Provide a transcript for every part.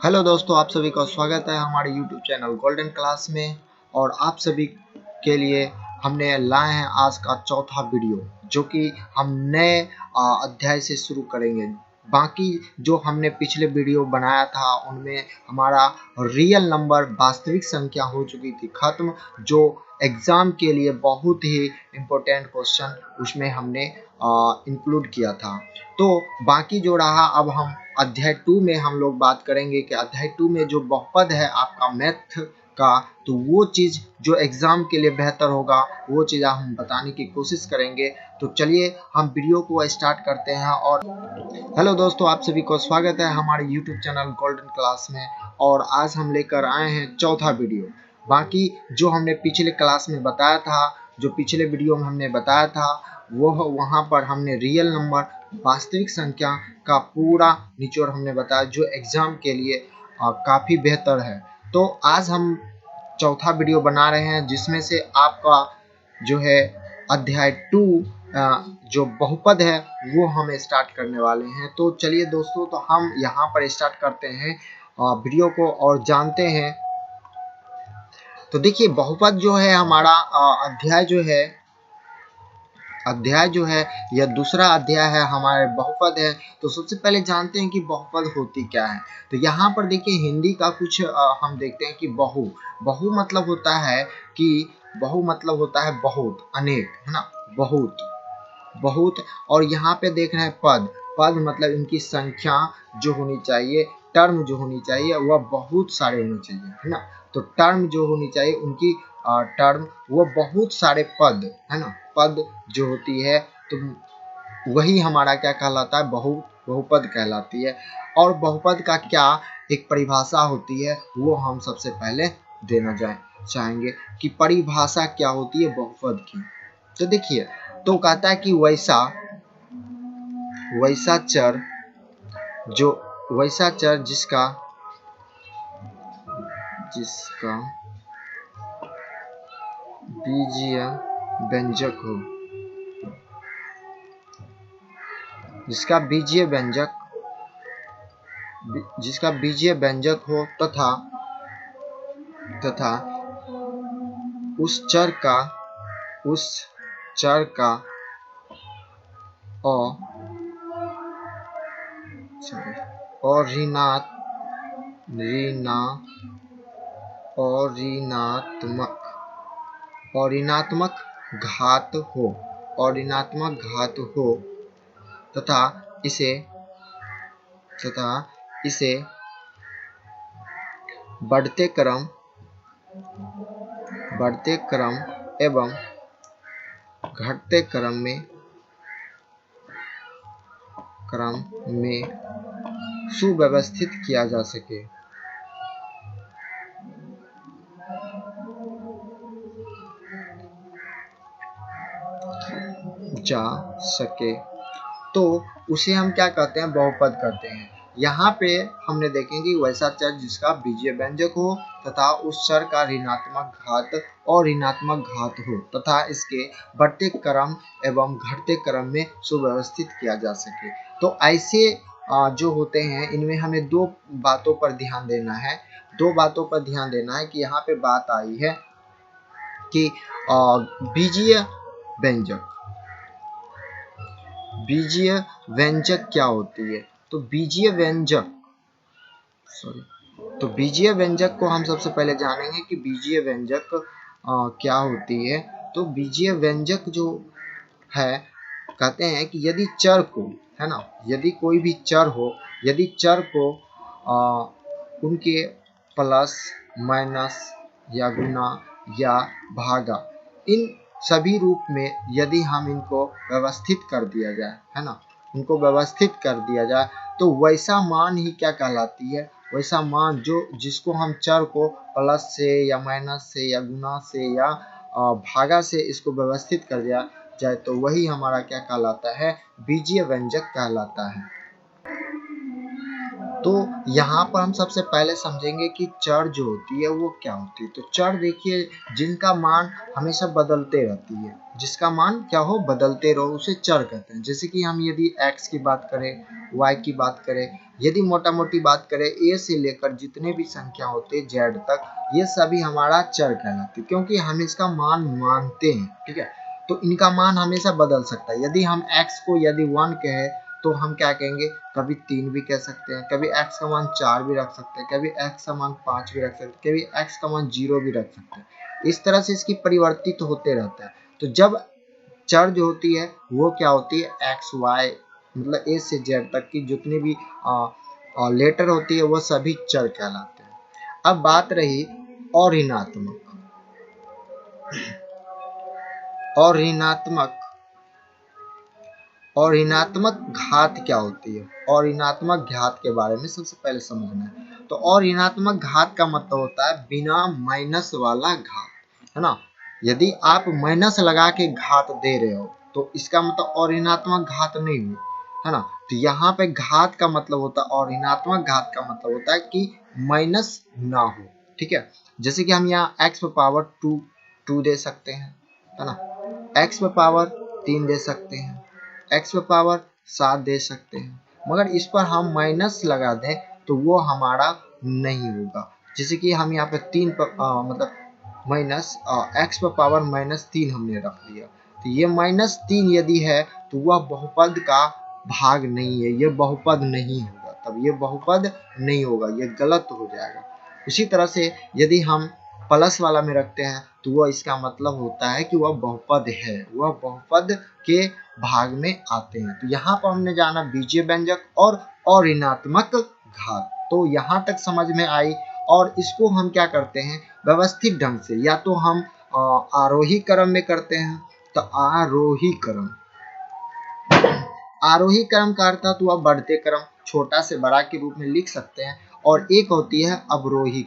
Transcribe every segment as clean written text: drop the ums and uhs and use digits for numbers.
Hello दोस्तों, आप सभी का स्वागत है हमारे YouTube चैनल गोल्डन क्लास में। और आप सभी के लिए हमने लाए हैं आज का चौथा वीडियो, जो कि हम नए अध्याय से शुरू करेंगे। बाकी जो हमने पिछले वीडियो बनाया था उनमें हमारा रियल नंबर वास्तविक संख्या हो चुकी थी खत्म, जो एग्ज़ाम के लिए बहुत ही इम्पोर्टेंट क्वेश्चन उसमें हमने इंक्लूड किया था। तो बाकी जो रहा, अब हम अध्याय 2 में हम लोग बात करेंगे कि अध्याय 2 में जो बहुपद है आपका मैथ का, तो वो चीज़ जो एग्ज़ाम के लिए बेहतर होगा वो चीज़ हम बताने की कोशिश करेंगे। तो चलिए हम वीडियो को स्टार्ट करते हैं। और हेलो दोस्तों, आप सभी को स्वागत है हमारे YouTube चैनल गोल्डन क्लास में। और आज हम लेकर आए हैं चौथा वीडियो। बाकी जो हमने पिछले क्लास में बताया था, जो पिछले वीडियो में हमने बताया था, वो वहाँ पर हमने रियल नंबर वास्तविक संख्या का पूरा निचोड़ हमने बताया, जो एग्ज़ाम के लिए काफ़ी बेहतर है। तो आज हम चौथा वीडियो बना रहे हैं, जिसमें से आपका जो है अध्याय 2 जो बहुपद है वो हम स्टार्ट करने वाले हैं। तो चलिए दोस्तों, तो हम यहाँ पर स्टार्ट करते हैं वीडियो को और जानते हैं। तो देखिए, बहुपद जो है हमारा अध्याय जो है यह दूसरा अध्याय है, हमारे बहुपद है। तो सबसे पहले जानते हैं कि बहुपद होती क्या है। तो यहाँ पर देखिए, हिंदी का कुछ हम देखते हैं कि बहु मतलब होता है बहुत, अनेक, है ना, बहुत। और यहाँ पे देख रहे हैं पद मतलब इनकी संख्या जो होनी चाहिए, टर्म जो होनी चाहिए वह बहुत सारे होने चाहिए, है ना। तो टर्म जो होनी चाहिए उनकी टर्म वो बहुत सारे पद, है ना, पद जो होती है, तो वही हमारा क्या कहलाता है, बहुपद कहलाती है। और बहुपद का क्या एक परिभाषा होती है वो हम सबसे पहले देना चाहेंगे कि परिभाषा क्या होती है बहुपद की। तो देखिए, तो कहता है कि वैसा चर जिसका बीजीय व्यंजक हो, जिसका बीजीय व्यंजक हो तथा उस चर का ऋणात्मक घात हो तथा इसे बढ़ते क्रम एवं घटते क्रम में सुव्यवस्थित किया जा सके तो उसे हम क्या कहते हैं, बहुपद कहते हैं। यहाँ पे हमने देखेंगे वैसा चर जिसका बीजीय व्यंजक हो तथा उस चर का ऋणात्मक घात हो तथा इसके बढ़ते क्रम एवं घटते क्रम में सुव्यवस्थित किया जा सके। तो ऐसे जो होते हैं, इनमें हमें दो बातों पर ध्यान देना है कि यहाँ पे बात आई है कि बीजीय व्यंजक क्या होती है। तो बीजीय व्यंजक को हम सबसे पहले जानेंगे कि बीजीय व्यंजक क्या होती है। तो बीजीय व्यंजक जो है, कहते हैं कि यदि चर को, है ना, यदि कोई भी चर हो, यदि चर को उनके प्लस, माइनस या गुना या भागा, इन सभी रूप में यदि हम इनको व्यवस्थित कर दिया जाए, है ना, उनको व्यवस्थित कर दिया जाए, तो वैसा मान ही क्या कहलाती है, वैसा मान जिसको हम चर को प्लस से या माइनस से या गुना से या भागा से इसको व्यवस्थित कर दिया जाए, तो वही हमारा क्या कहलाता है, बीजीय व्यंजक कहलाता है। तो यहाँ पर हम सबसे पहले समझेंगे कि चर जो होती है वो क्या होती है। तो चर देखिए, जिनका मान हमेशा बदलते रहती है, जिसका मान क्या हो, बदलते रहो, उसे चर कहते हैं। जैसे कि हम यदि x की बात करें y की बात करें, यदि मोटा मोटी बात करें a से लेकर जितने भी संख्या होते हैं z तक, ये सभी हमारा चर कहलाते हैं, क्योंकि हम इसका मान मानते हैं। ठीक है, तो इनका मान हमेशा बदल सकता है। यदि हम x को यदि 1 कहें तो हम क्या कहेंगे, कभी 3 भी कह सकते हैं, कभी x का मान 4 भी रख सकते हैं, कभी x का मान 5 भी रख सकते हैं, कभी x का मान 0 भी रख सकते हैं। इस तरह से इसकी परिवर्तित तो होते रहता है। तो जब चर जो होती है वो क्या होती है, x y मतलब a से z तक की जितनी भी लेटर होती है वो सभी चर कहलाते हैं। अब बात रही अऋणात्मक। अऋणात्मक घात क्या होती है, अऋणात्मक घात के बारे में सबसे पहले समझना है। तो अऋणात्मक घात का मतलब होता है बिना माइनस वाला घात, है ना। यदि आप माइनस लगा के घात दे रहे हो तो इसका मतलब अऋणात्मक घात नहीं हुई, है ना। तो यहाँ पे घात का मतलब होता है, अऋणात्मक घात का मतलब होता है कि माइनस ना हो। ठीक है, जैसे कि हम यहाँ x पावर 2 दे सकते हैं, है ना, x पावर 3 दे सकते हैं, x पावर 7 दे सकते हैं, मगर इस पर हम माइनस लगा दें तो वो हमारा नहीं होगा। जैसे कि हम यहाँ पे 3 पर मतलब माइनस x पावर -3 हमने रख दिया, तो ये -3 यदि है तो वह बहुपद का भाग नहीं है, ये बहुपद नहीं होगा, तब ये बहुपद नहीं होगा, ये गलत हो जाएगा। उसी तरह से यदि हम प्लस वाला में रखते हैं तो वह इसका मतलब होता है कि वह बहुपद है, वह बहुपद के भाग में आते हैं। तो यहाँ पर हमने जाना बीजीय व्यंजक और अऋणात्मक घात, तो यहाँ तक समझ में आई। और इसको हम क्या करते हैं व्यवस्थित ढंग से, या तो हम आरोही क्रम में करते हैं, तो आरोही क्रम का अर्थ तो वह बढ़ते क्रम छोटा से बड़ा के रूप में लिख सकते हैं, और एक होती है अवरोही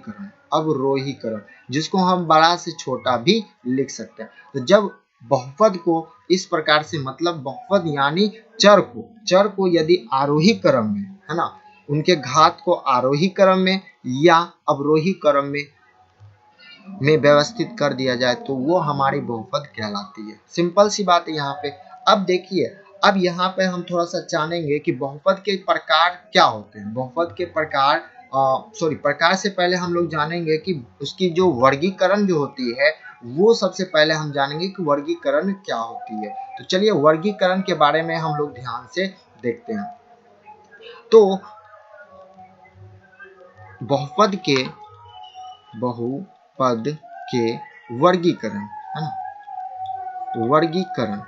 क्रम जिसको हम बड़ा से छोटा भी लिख सकते हैं। तो जब बहुपद को इस प्रकार से, मतलब बहुपद यानी चर को यदि आरोही क्रम में, है ना, उनके घात को आरोही क्रम में या अवरोही क्रम में व्यवस्थित कर दिया जाए तो वो हमारी बहुपद कहलाती है। सिंपल सी बात है यहाँ पे। अब देखिए, अब यहाँ पे हम थोड़ा सा जानेंगे कि बहुपद के प्रकार क्या होते हैं। बहुपद के प्रकार से पहले हम लोग जानेंगे कि उसकी जो वर्गीकरण जो होती है वो सबसे पहले हम जानेंगे कि वर्गीकरण क्या होती है। तो चलिए वर्गीकरण के बारे में हम लोग ध्यान से देखते हैं। तो बहुपद के वर्गीकरण, है ना, वर्गीकरण,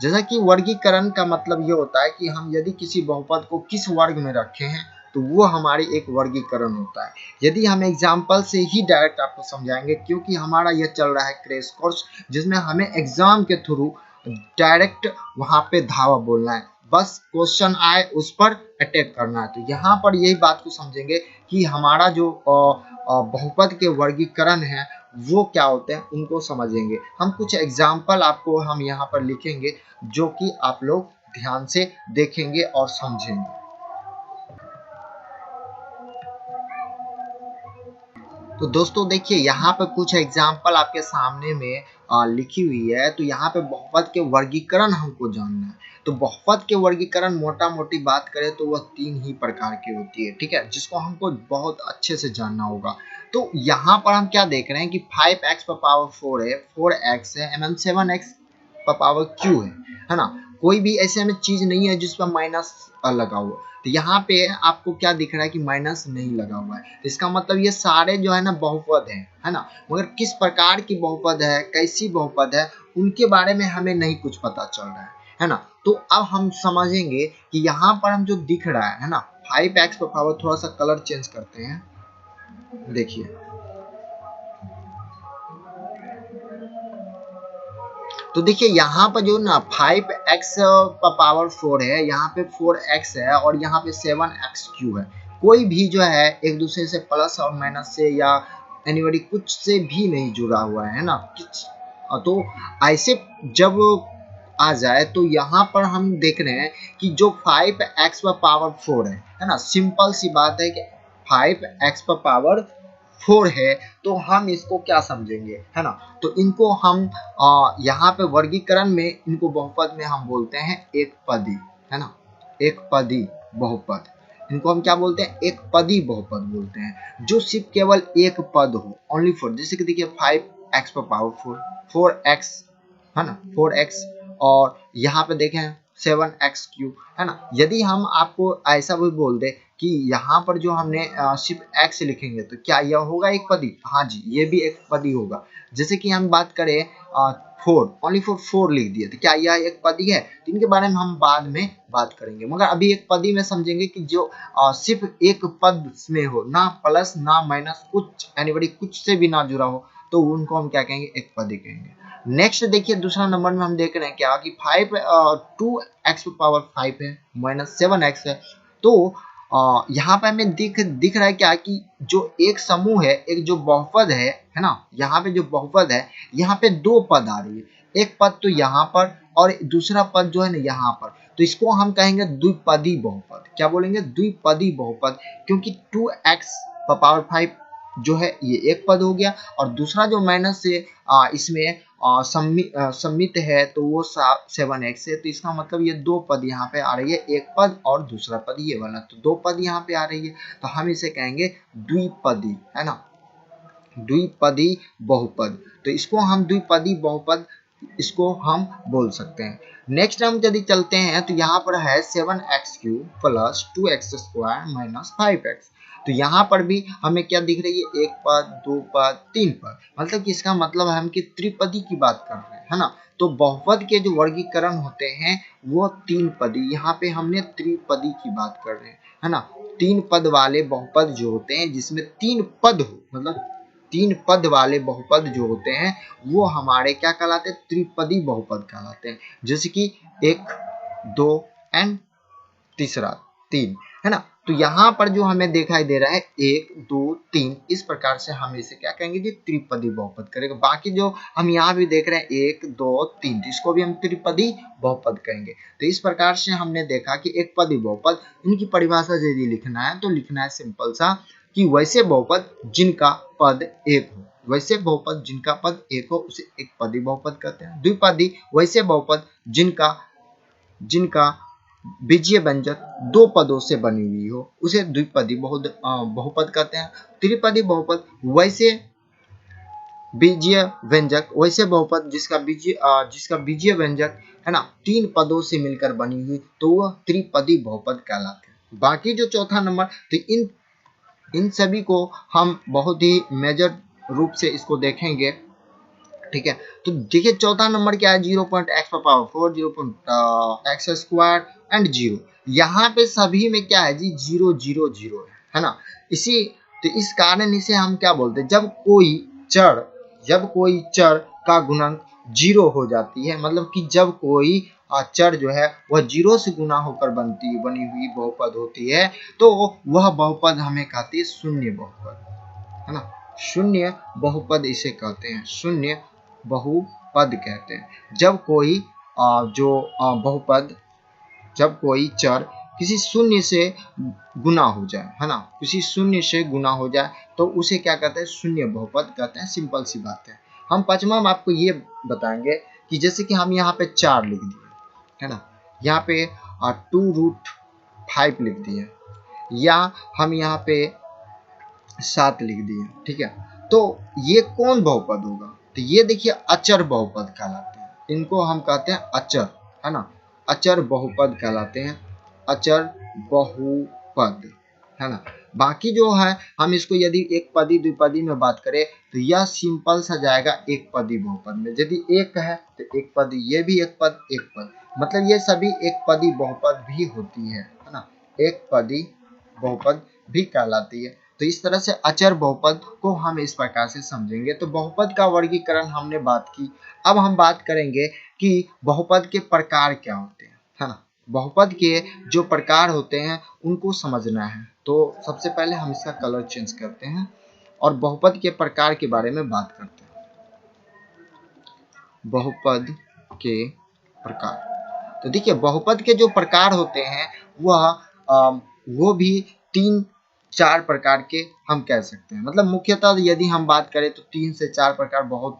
जैसा कि वर्गीकरण का मतलब ये होता है कि हम यदि किसी बहुपद को किस वर्ग में रखे हैं तो वो हमारी एक वर्गीकरण होता है। यदि हम एग्जाम्पल से ही डायरेक्ट आपको समझाएंगे, क्योंकि हमारा यह चल रहा है क्रैश कोर्स, जिसमें हमें एग्जाम के थ्रू डायरेक्ट वहां पे धावा बोलना है, बस क्वेश्चन आए उस पर अटैक करना है। तो यहाँ पर यही बात को समझेंगे कि हमारा जो बहुपद के वर्गीकरण है वो क्या होते हैं, उनको समझेंगे। हम कुछ एग्जाम्पल आपको हम यहाँ पर लिखेंगे जो कि आप लोग ध्यान से देखेंगे और समझेंगे। तो दोस्तों देखिए, यहाँ पे कुछ एग्जाम्पल आपके सामने में लिखी हुई है। तो यहाँ पे बहुपद के वर्गीकरण हमको जानना है। तो बहुपद के वर्गीकरण मोटा मोटी बात करें तो वह 3 ही प्रकार की होती है, ठीक है, जिसको हमको बहुत अच्छे से जानना होगा। तो यहाँ पर हम क्या देख रहे हैं कि 5x पर पावर 4 है, 4x है, एवं 7x पर पावर q है ना। कोई भी ऐसे में चीज नहीं है जिस पर माइनस लगा हुआ। तो यहाँ पे आपको क्या दिख रहा है कि माइनस नहीं लगा हुआ है, तो इसका मतलब ये सारे जो है ना बहुपद है ना, मगर किस प्रकार की बहुपद है, कैसी बहुपद है, उनके बारे में हमें नहीं कुछ पता चल रहा है ना। तो अब हम समझेंगे कि यहाँ पर हम जो दिख रहा है ना 5x पर पावर, थोड़ा सा कलर चेंज करते हैं, देखिए। तो देखिए यहाँ पर जो ना 5x पर पावर 4 है, यहाँ पे 4x है और यहाँ पे 7x³ है। कोई भी जो है एक दूसरे से प्लस और माइनस से या एनीबॉडी कुछ से भी नहीं जुड़ा हुआ है ना। तो ऐसे जब आ जाए तो यहाँ पर हम देख रहे हैं कि जो 5x पर पावर 4 है ना, सिंपल सी बात है कि 5x पर पावर 4 है, तो हम इसको क्या समझेंगे, है ना। तो इनको हम यहाँ पे वर्गीकरण में इनको बहुपद में हम बोलते हैं एक पदी, है ना। एक पदी बहुपद, इनको हम क्या बोलते हैं, एक पदी बहुपद बोलते हैं, जो सिर्फ केवल एक पद हो, ओनली फॉर, जैसे कि देखिए 5x पर पावर 4, 4x है ना, 4x, और यहाँ पे देखें 7x³ है ना। यदि हम आपको ऐसा भी बोल दे कि यहाँ पर जो हमने सिर्फ x लिखेंगे तो क्या यह होगा एक पदी, हाँ जी ये भी एक पदी होगा। जैसे कि हम बात करें 4, ओनली फॉर 4 लिख दिए तो क्या यह एक पदी है, तो इनके बारे में हम बाद में बात करेंगे, मगर अभी एक पदी में समझेंगे कि जो सिर्फ एक पद में हो, ना प्लस ना माइनस, कुछ एनीबॉडी कुछ से भी ना जुड़ा हो, तो उनको हम क्या कहेंगे, एक पदी कहेंगे। नेक्स्ट देखिए दूसरा नंबर में हम देख रहे हैं क्या कि 2x पावर 5 है माइनस 7x है, तो यहाँ पे हमें दिख रहा है क्या कि जो एक समूह है, एक जो बहुपद है ना, यहाँ पे जो बहुपद है, यहाँ पे दो पद आ रही है, एक पद तो यहाँ पर और दूसरा पद जो है ना यहाँ पर, तो इसको हम कहेंगे द्विपदी बहुपद। क्या बोलेंगे, द्विपदी बहुपद, क्योंकि 2x पावर 5 जो है ये एक पद हो गया, और दूसरा जो माइनस से इसमें सम्मित है तो वो 7x है, तो इसका मतलब ये दो पद यहाँ पे आ रही है, एक पद और दूसरा पद ये वाला, तो दो पद यहाँ पे आ रही है, तो हम इसे कहेंगे द्विपदी, है ना, द्विपदी बहुपद। तो इसको हम द्विपदी बहुपद इसको हम बोल सकते हैं। नेक्स्ट हम यदि चलते हैं तो यहाँ पर है 7x³ plus 2x² minus 5x, तो यहाँ पर भी हमें क्या दिख रही है, एक पद, दो पद, तीन पद, मतलब कि इसका मतलब हम कि त्रिपदी की बात कर रहे हैं, है ना। तो बहुपद के जो वर्गीकरण होते हैं वो तीन पदी, यहाँ पे हमने त्रिपदी की बात कर रहे हैं, है ना। तीन पद वाले बहुपद जो होते हैं जिसमें तीन पद हो, मतलब तीन पद वाले बहुपद जो होते हैं वो हमारे क्या कहलाते हैं, त्रिपदी बहुपद कहलाते हैं, जैसे कि 1, 2 एंड तीसरा 3, है ना। तो यहाँ पर जो हमें दिखाई दे रहा है 1, 2, 3, इस प्रकार से हम इसे क्या कहेंगे कि त्रिपदी बहुपद करेंगे। बाकी जो हम यहाँ भी देख रहे हैं 1, 2, 3, तो इसको भी हम त्रिपदी बहुपद कहेंगे। तो इस प्रकार से हमने देखा कि एक पदी बहुपद, इनकी परिभाषा यदि लिखना है तो लिखना है सिंपल सा कि वैसे बहुपद जिनका पद एक हो, वैसे बहुपद जिनका पद एक हो उसे एक पदी बहुपद कहते हैं। द्विपदी वैसे बहुपद जिनका जिनका बीजीय व्यंजक दो पदों से बनी हुई हो उसे द्विपदी बहुपद कहते हैं। त्रिपदी बहुपद वैसे बीजीय व्यंजक, वैसे बहुपद जिसका बीजीय व्यंजक है ना तीन पदों से मिलकर बनी हुई, तो वह त्रिपदी बहुपद कहलाते हैं। बाकी जो चौथा नंबर, तो इन सभी को हम बहुत ही मेजर रूप से इसको देखेंगे, ठीक है। तो देखिए चौथा नंबर क्या है, 0.x⁴, 0.x² एंड 0, यहाँ पे सभी में क्या है जी 0 0 0 है ना। तो इस कारण इसे हम क्या बोलते हैं, जब कोई चर का गुणक 0 हो जाती है, मतलब कि जब कोई चर जो है वह 0 से गुना होकर बनी हुई बहुपद होती है, तो वह बहुपद हमें कहते हैं शून्य बहुपद, है ना। शून्य बहुपद इसे कहते हैं, शून्य बहुपद कहते हैं। जब कोई बहुपद, जब कोई चर किसी शून्य से गुना हो जाए, है ना, किसी शून्य से गुना हो जाए तो उसे क्या कहते हैं, शून्य बहुपद कहते हैं। सिंपल सी बात है। हम पांचवा में आपको ये बताएंगे कि जैसे कि हम यहाँ पे 4 लिख दिए, है ना, यहाँ पे 2√5 लिख दिए, या हम यहाँ पे 7 लिख दिए, ठीक है। तो ये कौन बहुपद होगा, तो ये देखिए अचर बहुपद कहलाते हैं, इनको हम कहते हैं अचर, है ना, अचर बहुपद कहलाते हैं, अचर बहुपद, है ना। बाकी जो है हम इसको यदि एक पदी द्विपदी में बात करें तो यह सिंपल सा जाएगा एक पदी बहुपद में। यदि एक है तो एक पदी, ये भी एक पद एक पद, मतलब ये सभी एक पदी बहुपद भी होती है ना, एक पदी बहुपद भी कहलाती है। तो इस तरह से अचर बहुपद को हम इस प्रकार से समझेंगे। तो बहुपद का वर्गीकरण हमने बात की। अब हम बात करेंगे कि बहुपद के प्रकार क्या होते हैं, है ना। बहुपद के जो प्रकार होते हैं उनको समझना है, तो सबसे पहले हम इसका कलर चेंज करते हैं और बहुपद के प्रकार के बारे में बात करते हैं। बहुपद के प्रकार, तो देखिए बहुपद के जो प्रकार होते हैं वो भी 3-4 प्रकार के हम कह सकते हैं। मतलब मुख्यतः यदि हम बात करें तो 3 से 4 प्रकार बहुत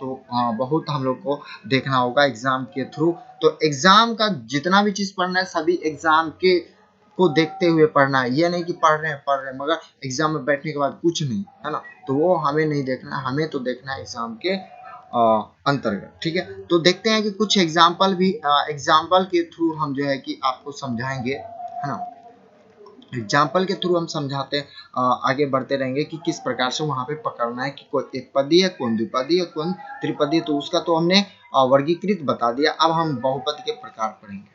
हम लोग को देखना होगा एग्जाम के थ्रू। तो एग्जाम का जितना भी चीज पढ़ना है सभी एग्जाम के को देखते हुए पढ़ना है। ये नहीं कि पढ़ रहे हैं मगर एग्जाम में बैठने के बाद कुछ नहीं, है ना, तो वो हमें नहीं देखना है, हमें तो देखना है एग्जाम के अंतर्गत। ठीक है, तो देखते हैं कि कुछ एग्जाम्पल के थ्रू हम जो है कि आपको समझाएंगे, है ना। एग्जाम्पल के थ्रू हम समझाते आगे बढ़ते रहेंगे कि किस प्रकार से वहां पे पकड़ना है कि कौन एक पदी है, कौन द्विपदी है, कौन त्रिपदी। तो उसका तो हमने वर्गीकृत बता दिया। अब हम बहुपद के प्रकार पढ़ेंगे।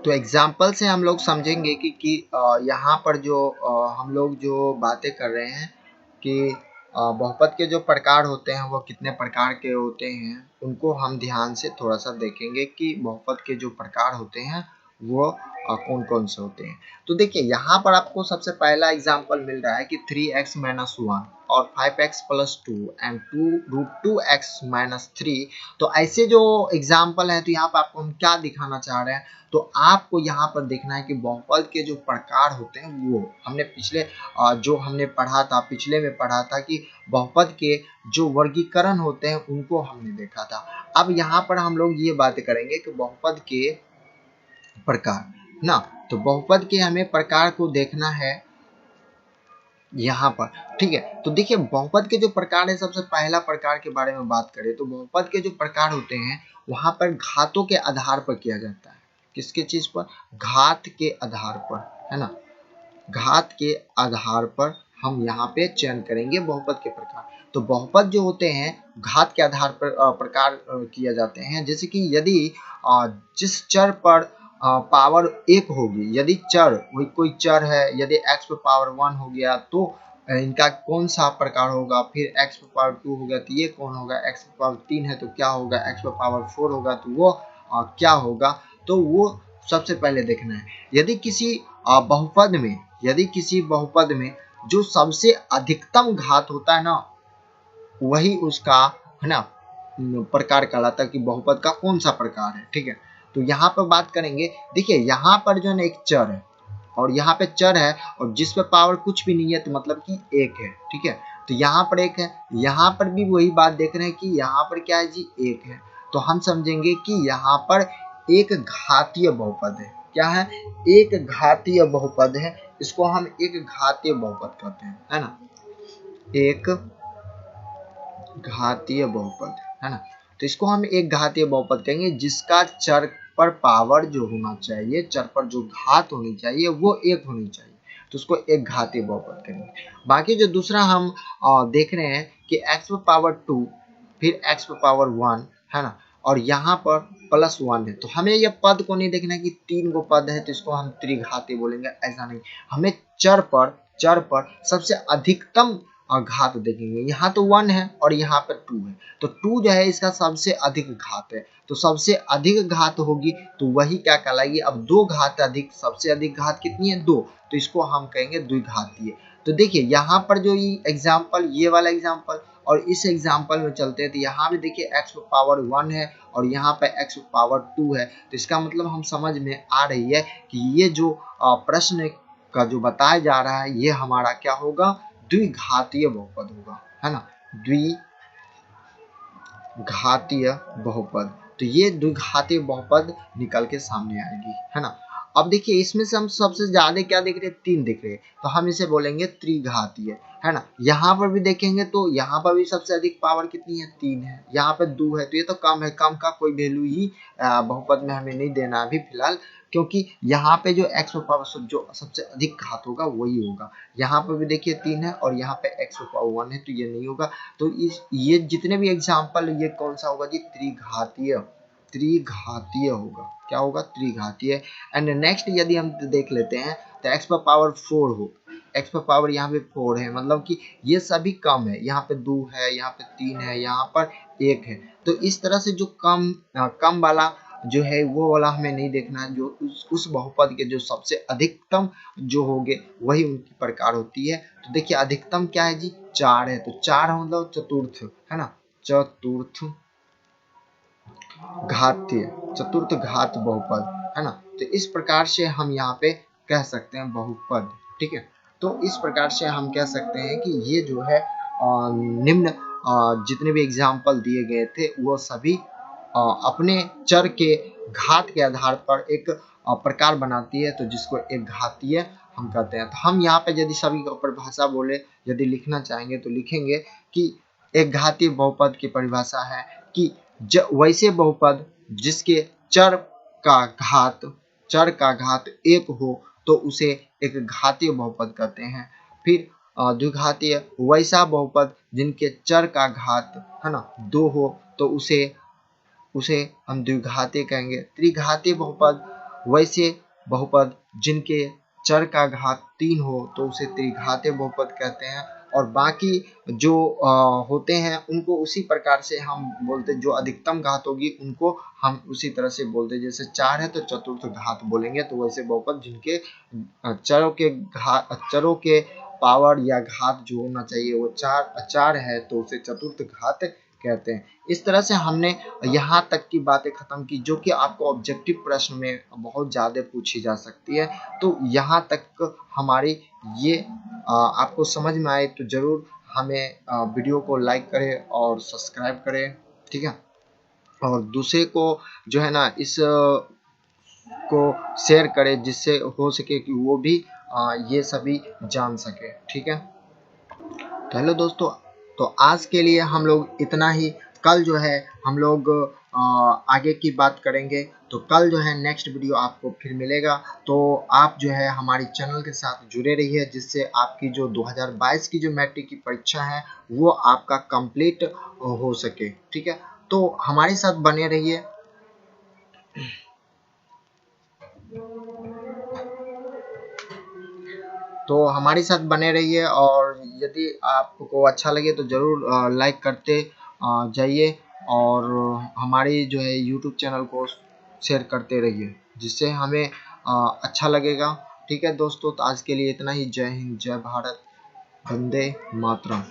तो एग्जाम्पल से हम लोग समझेंगे कि यहाँ पर जो हम लोग जो बातें कर रहे हैं कि बहुपद के जो प्रकार होते हैं वो कितने प्रकार के होते हैं, उनको हम ध्यान से थोड़ा सा देखेंगे कि बहुपद के जो प्रकार होते हैं वो कौन कौन से होते हैं। तो देखिए यहाँ पर आपको सबसे पहला एग्जाम्पल मिल रहा है कि 3x - 1 और 5x + 2 एंड 2√2x - 3। तो ऐसे जो एग्जाम्पल है, तो यहाँ पर आपको हम क्या दिखाना चाह रहे हैं, तो आपको यहाँ पर देखना है कि बहुपद के जो प्रकार होते हैं वो हमने पिछले जो हमने पढ़ा था, पिछले में पढ़ा था कि बहुपद के जो वर्गीकरण होते हैं उनको हमने देखा था। अब यहाँ पर हम लोग ये बात करेंगे कि बहुपद के प्रकार ना, तो बहुपद के हमें प्रकार को देखना है यहाँ पर। ठीक है, तो देखिए बहुपद के जो प्रकार है, सबसे पहला प्रकार के बारे में बात करें तो बहुपद के जो प्रकार होते हैं वहां पर घातों के आधार पर किया जाता है। किसके चीज पर? घात के आधार पर, है ना। घात के आधार पर हम यहाँ पे चयन करेंगे बहुपद के प्रकार। तो बहुपद जो होते हैं घात के आधार पर प्रकार किए जाते हैं। जैसे कि यदि जिस चर पर पावर 1 होगी, यदि चर कोई चर है, यदि x पे पावर 1 हो गया तो इनका कौन सा प्रकार होगा। फिर x पे पावर 2 हो गया तो ये कौन होगा, x पे पावर 3 है तो क्या होगा, x पे पावर 4 होगा तो वो क्या होगा। तो वो सबसे पहले देखना है। यदि किसी बहुपद में जो सबसे अधिकतम घात होता है ना, वही उसका, है ना, प्रकार कहलाता है कि बहुपद का कौन सा प्रकार है। ठीक है, तो यहाँ पर बात करेंगे। देखिए यहाँ पर जो है एक चर है और यहाँ पे चर है और जिस पे पावर कुछ भी नहीं है, तो मतलब कि 1 है। ठीक है, तो यहाँ पर 1 है, यहाँ पर भी वही बात देख रहे हैं कि यहाँ पर क्या है जी, 1 है। तो हम समझेंगे कि यहाँ पर एक घातीय बहुपद है। क्या है? एक घातीय बहुपद है। इसको हम एक घातीय बहुपद कहते हैं, है ना, एक घातीय बहुपद, है ना। तो इसको हम एक घातीय बहुपद कहेंगे जिसका चर पर पावर जो होना चाहिए, चर पर जो घात होनी चाहिए वो 1 होनी चाहिए, तो उसको एक घातीय बहुपद कहेंगे। बाकी जो दूसरा हम देख रहे हैं कि x पे पावर 2 फिर x पे पावर 1, है ना, और यहाँ पर +1 है। तो हमें यह पद को नहीं देखना है कि 3 गो पद है तो इसको हम त्रिघातीय बोलेंगे, ऐसा नहीं। हमें चर पर सबसे अधिकतम घात देखेंगे। यहाँ तो 1 है और यहाँ पर 2 है, तो 2 जो है इसका सबसे अधिक घात है। तो सबसे अधिक घात होगी तो वही क्या कहलाएगी। अब 2 घात अधिक, सबसे अधिक घात कितनी है? 2, तो इसको हम कहेंगे द्विघातीय। तो देखिए यहाँ पर जो एग्जाम्पल, ये वाला एग्जाम्पल और इस एग्जाम्पल में चलते हैं, तो यहाँ भी देखिए x पे पावर 1 है और यहाँ पे x पे पावर 2 है। तो इसका मतलब हम समझ में आ रही है कि ये जो प्रश्न का जो बताया जा रहा है ये हमारा क्या होगा, द्विघातीय बहुपद होगा, है ना, द्विघातीय बहुपद। तो ये द्विघातीय बहुपद निकल के सामने आएगी, है ना। अब देखिए इसमें से हम सबसे ज्यादा क्या देख रहे हैं? 3 दिख रहे हैं, तो हम इसे बोलेंगे त्रिघातीय, है ना। यहाँ पर भी देखेंगे तो यहाँ पर भी सबसे अधिक पावर कितनी है? 3 है। यहाँ पे 2 है तो ये तो कम है, कम का कोई वैल्यू ही बहुपद में हमें नहीं देना अभी फिलहाल, क्योंकि यहाँ पे जो x पे पावर जो सबसे अधिक घात होगा वही होगा। यहाँ पे भी देखिए 3 है और यहाँ पे x पे पावर 1 है तो ये नहीं होगा। तो ये जितने भी एग्जाम्पल, ये कौन सा होगा जी? त्रिघातीय होगा। क्या होगा? त्रिघातीय। एंड नेक्स्ट यदि हम देख लेते हैं तो x पे पावर 4 हो, x पे पावर यहाँ पे 4 है, मतलब कि ये सभी कम है। यहाँ पे 2 है, यहाँ पे 3 है, यहाँ पर 1 है। तो इस तरह से जो कम वाला जो है वो वाला हमें नहीं देखना है। जो उस बहुपद के जो सबसे अधिकतम जो होंगे वही उनकी प्रकार होती है। तो देखिए अधिकतम क्या है जी? 4 है। तो 4 मतलब चतुर्थ, है ना, चतुर्थ घातीय, चतुर्थ घात बहुपद, है ना। तो इस प्रकार से हम यहाँ पे कह सकते हैं बहुपद। ठीक है, तो इस प्रकार से हम कह सकते हैं कि ये जो है निम्न जितने भी एग्जाम्पल दिए गए थे वो सभी अपने चर के घात के आधार पर एक प्रकार बनाती है, तो जिसको एक घातीय हम कहते हैं। तो हम यहाँ पे यदि सभी परिभाषा बोले, यदि लिखना चाहेंगे तो लिखेंगे कि एक घातीय बहुपद की परिभाषा है कि वैसे बहुपद जिसके चर का घात 1 हो तो उसे एक घातीय बहुपद कहते हैं। फिर द्विघातीय वैसा बहुपद जिनके चर का घात है ना 2 हो तो उसे हम द्विघातीय कहेंगे। त्रिघातीय बहुपद वैसे बहुपद जिनके चर का घात 3 हो तो उसे त्रिघातीय बहुपद कहते हैं। और बाकी जो होते हैं उनको उसी प्रकार से हम बोलते, जो अधिकतम घात होगी उनको हम उसी तरह से बोलते, जैसे 4 है तो चतुर्थ घात बोलेंगे। तो वैसे बहुपद जिनके चरों के पावर या घात जो होना चाहिए वो 4 है तो उसे चतुर्थ घात कहते हैं। इस तरह से हमने यहाँ तक की बातें खत्म की जो कि आपको ऑब्जेक्टिव प्रश्न में बहुत ज़्यादा पूछी जा सकती है। तो यहाँ तक हमारी ये आपको समझ में आए तो ज़रूर हमें वीडियो को लाइक करें और सब्सक्राइब करें, ठीक है। और दूसरे को जो है ना इस को शेयर करें जिससे हो सके कि वो भी ये सभी जान सके, ठीक है। तो हेलो दोस्तों, तो आज के लिए हम लोग इतना ही। कल जो है हम लोग आगे की बात करेंगे। तो कल जो है नेक्स्ट वीडियो आपको फिर मिलेगा। तो आप जो है हमारी चैनल के साथ जुड़े रहिए जिससे आपकी जो 2022 की जो मैट्रिक की परीक्षा है वो आपका कंप्लीट हो सके, ठीक है। तो हमारे साथ बने रहिए। तो हमारे साथ बने रहिए और यदि आपको अच्छा लगे तो ज़रूर लाइक करते जाइए और हमारी जो है यूट्यूब चैनल को शेयर करते रहिए जिससे हमें अच्छा लगेगा, ठीक है दोस्तों। तो आज के लिए इतना ही। जय हिंद, जय भारत, वंदे मातरम।